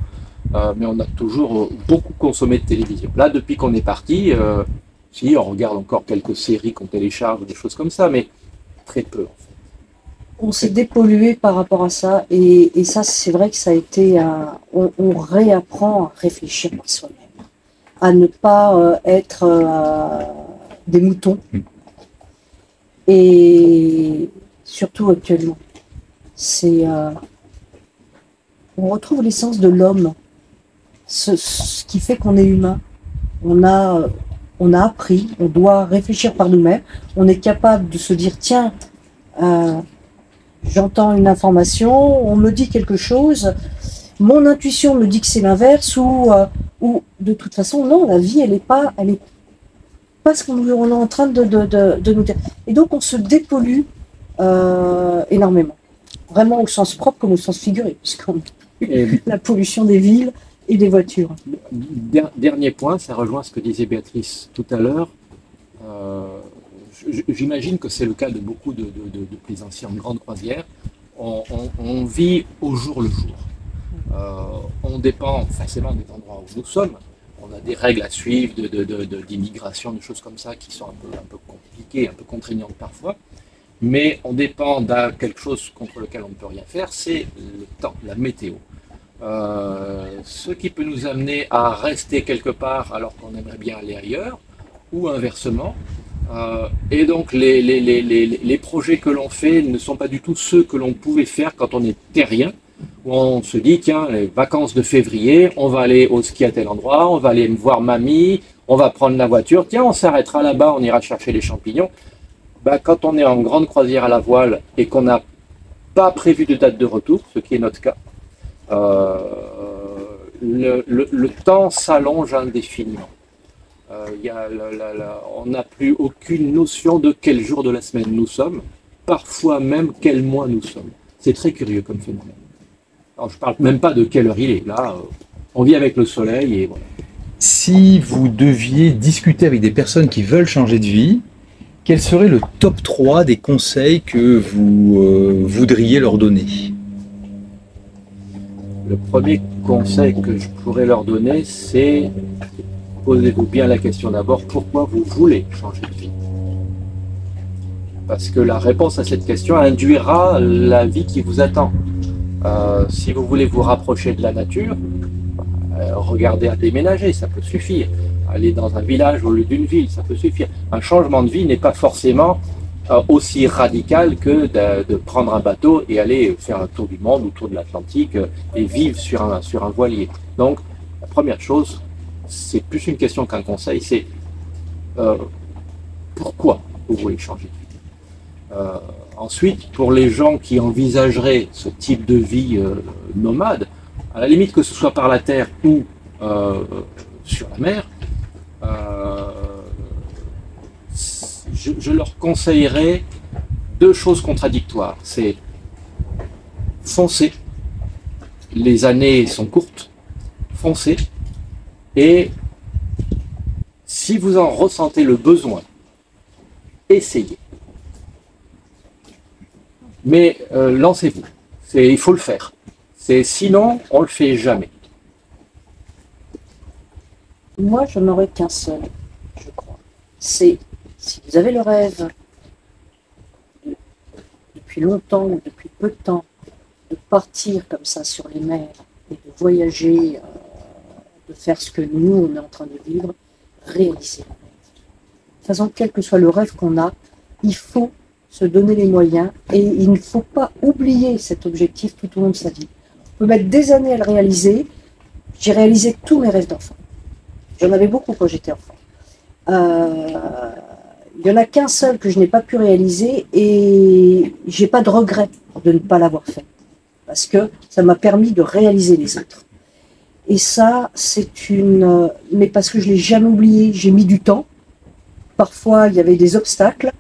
mais on a toujours beaucoup consommé de télévision. Là, depuis qu'on est parti, si on regarde encore quelques séries qu'on télécharge, des choses comme ça, mais très peu en fait. On s'est dépollué par rapport à ça, et ça, c'est vrai que ça a été on réapprend à réfléchir par soi-même, à ne pas être des moutons, et surtout actuellement, c'est on retrouve l'essence de l'homme, ce qui fait qu'on est humain. On a appris, on doit réfléchir par nous-mêmes, on est capable de se dire tiens, j'entends une information, on me dit quelque chose, mon intuition me dit que c'est l'inverse, ou de toute façon, non, la vie, elle est pas ce qu'on est en train de nous dire. Et donc, on se dépollue énormément. Vraiment au sens propre comme au sens figuré, puisqu'on la pollution des villes et des voitures. Dernier point, ça rejoint ce que disait Béatrice tout à l'heure. J'imagine que c'est le cas de beaucoup de plaisanciers en grande croisière. On vit au jour le jour. On dépend forcément des endroits où nous sommes. On a des règles à suivre d'immigration, de choses comme ça qui sont un peu compliquées, un peu contraignantes parfois. Mais on dépend de quelque chose contre lequel on ne peut rien faire, c'est le temps, la météo. Ce qui peut nous amener à rester quelque part alors qu'on aimerait bien aller ailleurs, ou inversement. Et donc les projets que l'on fait ne sont pas du tout ceux que l'on pouvait faire quand on est terrien, où on se dit tiens, les vacances de février, on va aller au ski à tel endroit, on va aller voir mamie, on va prendre la voiture, tiens, on s'arrêtera là-bas, on ira chercher les champignons. Ben, quand on est en grande croisière à la voile et qu'on n'a pas prévu de date de retour, ce qui est notre cas, le temps s'allonge indéfiniment. On n'a plus aucune notion de quel jour de la semaine nous sommes, parfois même quel mois nous sommes. C'est très curieux comme phénomène. Alors, je ne parle même pas de quelle heure il est. Là, on vit avec le soleil et voilà. Si vous deviez discuter avec des personnes qui veulent changer de vie, quel serait le top 3 des conseils que vous voudriez leur donner? Le premier conseil que je pourrais leur donner, c'est posez-vous bien la question d'abord, pourquoi vous voulez changer de vie? Parce que la réponse à cette question induira la vie qui vous attend. Si vous voulez vous rapprocher de la nature, regardez à déménager, ça peut suffire. Aller dans un village au lieu d'une ville, ça peut suffire. Un changement de vie n'est pas forcément aussi radical que de prendre un bateau et aller faire un tour du monde, autour de l'Atlantique et vivre sur un voilier. Donc, la première chose, c'est plus une question qu'un conseil, c'est pourquoi vous voulez changer de vie. Ensuite, pour les gens qui envisageraient ce type de vie nomade, à la limite que ce soit par la terre ou sur la mer, je leur conseillerais deux choses contradictoires. C'est foncer, les années sont courtes, foncez, et si vous en ressentez le besoin, essayez. Mais lancez-vous, il faut le faire. Sinon, on le fait jamais. Moi, je n'aurais qu'un seul, je crois. C'est, si vous avez le rêve, depuis longtemps ou depuis peu de temps, de partir comme ça sur les mers et de voyager, de faire ce que nous, on est en train de vivre, réaliser le rêve. De toute façon, quel que soit le rêve qu'on a, il faut se donner les moyens et il ne faut pas oublier cet objectif tout au long de sa vie. On peut mettre des années à le réaliser. J'ai réalisé tous mes rêves d'enfant. J'en avais beaucoup quand j'étais enfant. Il n'y en a qu'un seul que je n'ai pas pu réaliser et j'ai pas de regret de ne pas l'avoir fait. Parce que ça m'a permis de réaliser les autres. Et ça, c'est une... Mais parce que je ne l'ai jamais oublié, j'ai mis du temps. Parfois, il y avait des obstacles.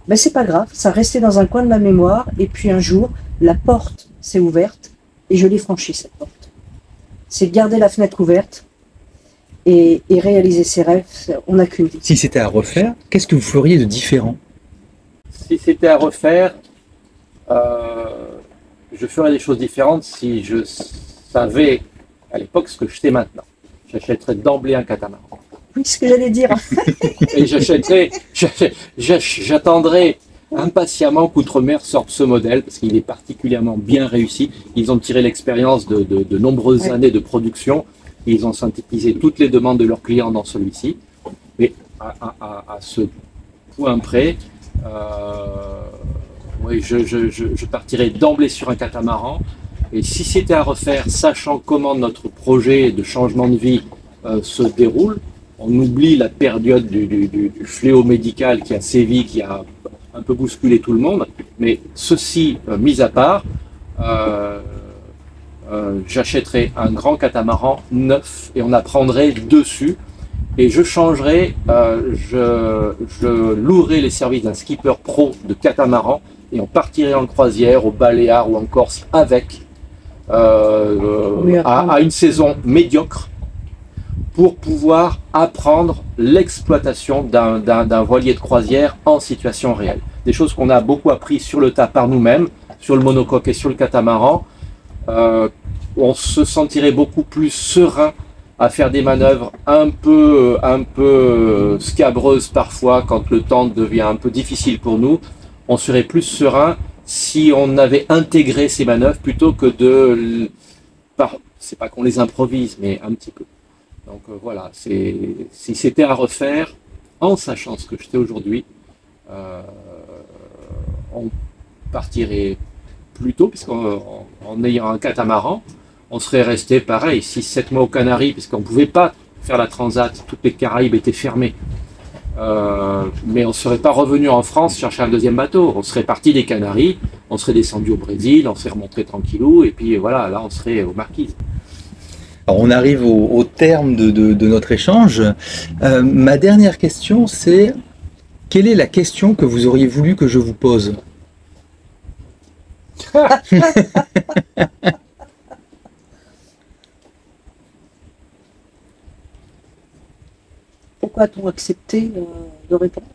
Mais c'est pas grave, ça restait dans un coin de ma mémoire. Et puis un jour, la porte s'est ouverte et je l'ai franchie, cette porte. C'est garder la fenêtre ouverte et réaliser ses rêves. On n'a qu'une vie. Si c'était à refaire, qu'est-ce que vous feriez de différent? Si c'était à refaire, je ferais des choses différentes si je savais à l'époque ce que je sais maintenant. J'achèterais d'emblée un catamaran. Oui, ce que j'allais dire. Et j'attendrai impatiemment qu'Outre-mer sorte ce modèle parce qu'il est particulièrement bien réussi. Ils ont tiré l'expérience de nombreuses années de production et ils ont synthétisé toutes les demandes de leurs clients dans celui-ci. Mais à ce point près, oui, je partirai d'emblée sur un catamaran. Et si c'était à refaire, sachant comment notre projet de changement de vie se déroule, on oublie la période du fléau médical qui a sévi, qui a un peu bousculé tout le monde. Mais ceci mis à part, j'achèterai un grand catamaran neuf et on apprendrait dessus. Et je changerai, je louerai les services d'un skipper pro de catamaran et on partirait en croisière au Baléares ou en Corse avec à une saison médiocre pour pouvoir apprendre l'exploitation d'un voilier de croisière en situation réelle. Des choses qu'on a beaucoup appris sur le tas par nous-mêmes, sur le monocoque et sur le catamaran. On se sentirait beaucoup plus serein à faire des manœuvres un peu scabreuses parfois quand le temps devient un peu difficile pour nous. On serait plus serein si on avait intégré ces manœuvres plutôt que c'est pas qu'on les improvise, mais un petit peu. Donc voilà, si c'était à refaire, en sachant ce que je sais aujourd'hui, on partirait plus tôt, puisqu'en ayant un catamaran, on serait resté pareil, 6-7 mois aux Canaries, puisqu'on ne pouvait pas faire la transat, toutes les Caraïbes étaient fermées. Mais on ne serait pas revenu en France chercher un deuxième bateau. On serait parti des Canaries, on serait descendu au Brésil, on serait remonté tranquillou, et puis voilà, là on serait aux Marquises. Alors on arrive au terme de notre échange. Ma dernière question, c'est quelle est la question que vous auriez voulu que je vous pose? Pourquoi a-t-on accepté de répondre?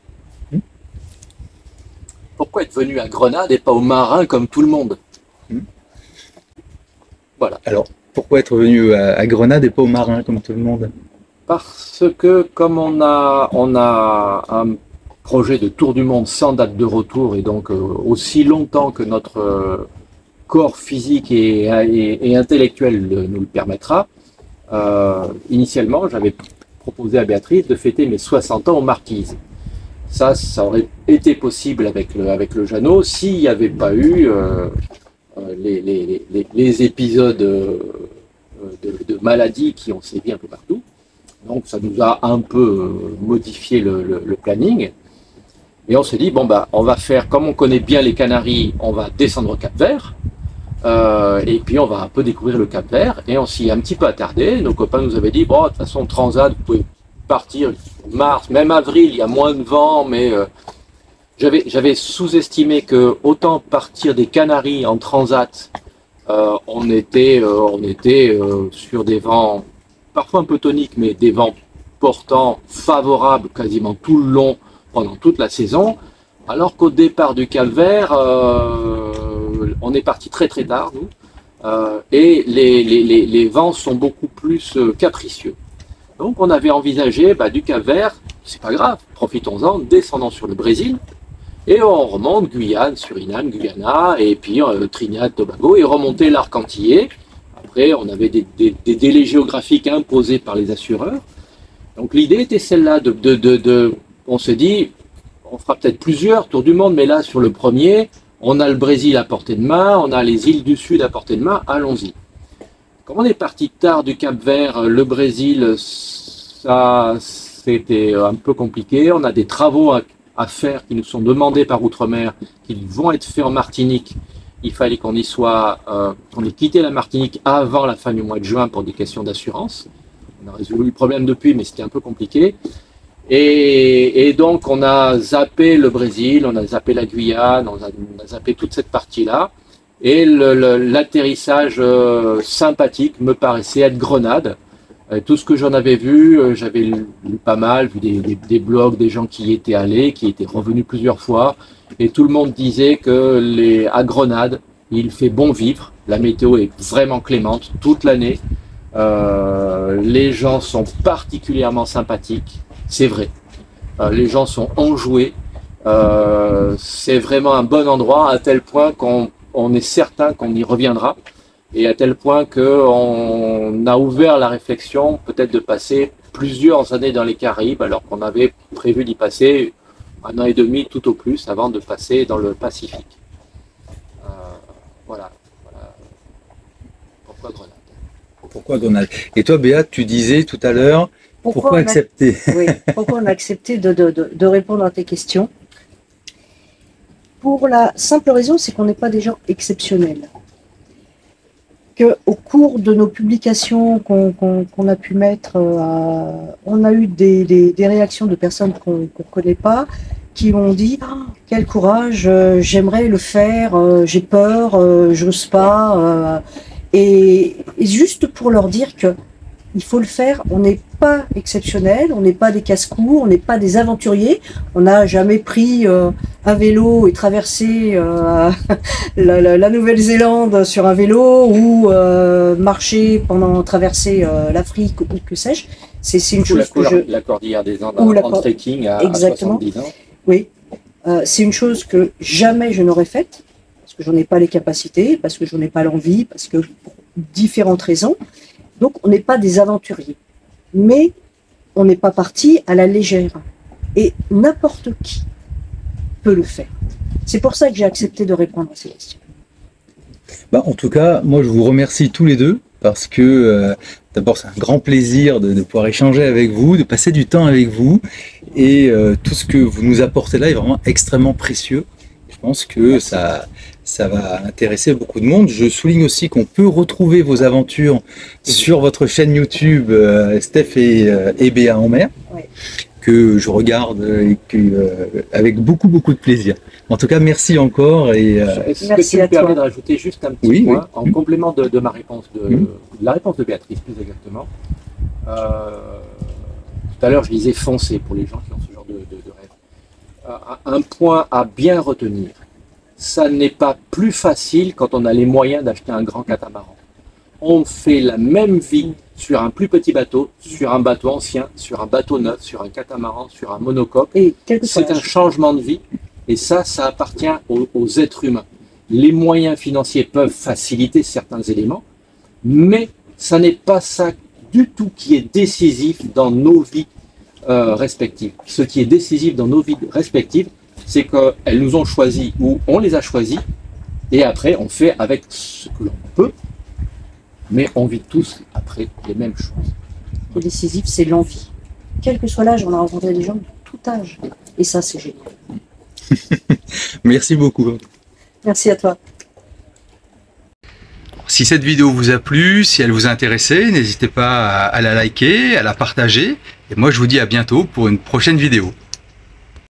Pourquoi être venu à Grenade et pas au Marin comme tout le monde? Voilà. Alors, pourquoi être venu à Grenade et pas au Marin comme tout le monde? Parce que comme on a un projet de tour du monde sans date de retour et donc aussi longtemps que notre corps physique et intellectuel nous le permettra, initialement j'avais proposé à Béatrice de fêter mes 60 ans aux Marquises. Ça aurait été possible avec le Jeannot s'il n'y avait pas eu les épisodes de maladies qui ont sévi un peu partout. Donc ça nous a un peu modifié le planning. Et on s'est dit, bon, bah, on va faire, comme on connaît bien les Canaries, on va descendre au Cap-Vert. Et puis on va un peu découvrir le Cap-Vert. Et on s'y est un petit peu attardé. Nos copains nous avaient dit, bon, de toute façon, Transat, vous pouvez partir mars, même avril, il y a moins de vent, mais j'avais sous-estimé que autant partir des Canaries en Transat, on était sur des vents parfois un peu toniques, mais des vents portants favorables quasiment tout le long, pendant toute la saison, alors qu'au départ du Cap-Vert, on est parti très très tard, nous, et les vents sont beaucoup plus capricieux. Donc on avait envisagé du Cap-Vert, c'est pas grave, profitons-en, descendons sur le Brésil, et on remonte Guyane, Suriname, Guyana, et puis Trinidad, Tobago, et remonter l'arc antillais. Après, on avait des délais géographiques imposés par les assureurs. Donc l'idée était celle-là, on se dit, on fera peut-être plusieurs tours du monde, mais là, sur le premier, on a le Brésil à portée de main, on a les îles du Sud à portée de main, allons-y. Comme on est parti tard du Cap-Vert, le Brésil, ça, c'était un peu compliqué. On a des travaux à faire qui nous sont demandés par Outre-mer, qui vont être faits en Martinique. Il fallait qu'on y soit, qu'on ait quitté la Martinique avant la fin du mois de juin pour des questions d'assurance. On a résolu le problème depuis, mais c'était un peu compliqué. Et donc, on a zappé le Brésil, on a zappé la Guyane, on a zappé toute cette partie-là. Et l'atterrissage sympathique me paraissait être Grenade. Tout ce que j'en avais vu, j'avais lu pas mal, vu des blogs, des gens qui y étaient allés, qui étaient revenus plusieurs fois. Et tout le monde disait que à Grenade, il fait bon vivre. La météo est vraiment clémente toute l'année. Les gens sont particulièrement sympathiques. C'est vrai. Les gens sont enjoués. C'est vraiment un bon endroit, à tel point qu'on est certain qu'on y reviendra. Et à tel point qu'on a ouvert la réflexion peut-être de passer plusieurs années dans les Caraïbes, alors qu'on avait prévu d'y passer 1 an et demi tout au plus avant de passer dans le Pacifique. Voilà. Pourquoi Grenade? Pourquoi Grenade? Et toi, Béat, tu disais tout à l'heure, pourquoi accepter? Oui, pourquoi on a accepté de répondre à tes questions? Pour la simple raison, c'est qu'on n'est pas des gens exceptionnels. Au cours de nos publications qu'on a pu mettre, on a eu des réactions de personnes qu'on ne connaît pas, qui ont dit oh, « Quel courage, j'aimerais le faire, j'ai peur, j'ose pas. » Et juste pour leur dire que il faut le faire, on n'est pas exceptionnel, on n'est pas des casse-cou, on n'est pas des aventuriers, on n'a jamais pris un vélo et traversé la Nouvelle-Zélande sur un vélo ou traverser l'Afrique ou que sais-je. C'est une chose que la cordillère des Andes en trekking à 70 ans. Oui, c'est une chose que jamais je n'aurais faite, parce que j'en ai pas les capacités, parce que j'en ai pas l'envie, parce que pour différentes raisons. Donc, on n'est pas des aventuriers. Mais on n'est pas parti à la légère. Et n'importe qui peut le faire. C'est pour ça que j'ai accepté de répondre à ces questions. En tout cas, moi, je vous remercie tous les deux parce que, d'abord, c'est un grand plaisir de pouvoir échanger avec vous, de passer du temps avec vous. Et tout ce que vous nous apportez là est vraiment extrêmement précieux. Je pense que ça va intéresser beaucoup de monde. Je souligne aussi qu'on peut retrouver vos aventures sur votre chaîne YouTube Steph et Béat en mer, ouais, que je regarde avec beaucoup de plaisir. En tout cas, merci encore. Est-ce que tu me permets de rajouter juste un petit point en complément de ma réponse, de la réponse de Béatrice plus exactement. Tout à l'heure, je disais foncer pour les gens qui ont ce genre de rêve. Un point à bien retenir. Ça n'est pas plus facile quand on a les moyens d'acheter un grand catamaran. On fait la même vie sur un plus petit bateau, sur un bateau ancien, sur un bateau neuf, sur un catamaran, sur un monocoque. C'est un changement de vie et ça appartient aux êtres humains. Les moyens financiers peuvent faciliter certains éléments, mais ça n'est pas ça du tout qui est décisif dans nos vies respectives. Ce qui est décisif dans nos vies respectives, c'est qu'elles nous ont choisis ou on les a choisis et après on fait avec ce que l'on peut, mais on vit tous après les mêmes choses. Le décisif, c'est l'envie. Quel que soit l'âge, on a rencontré des gens de tout âge et ça, c'est génial. Merci beaucoup. Merci à toi. Si cette vidéo vous a plu, si elle vous a intéressé, n'hésitez pas à la liker, à la partager. Et moi, je vous dis à bientôt pour une prochaine vidéo.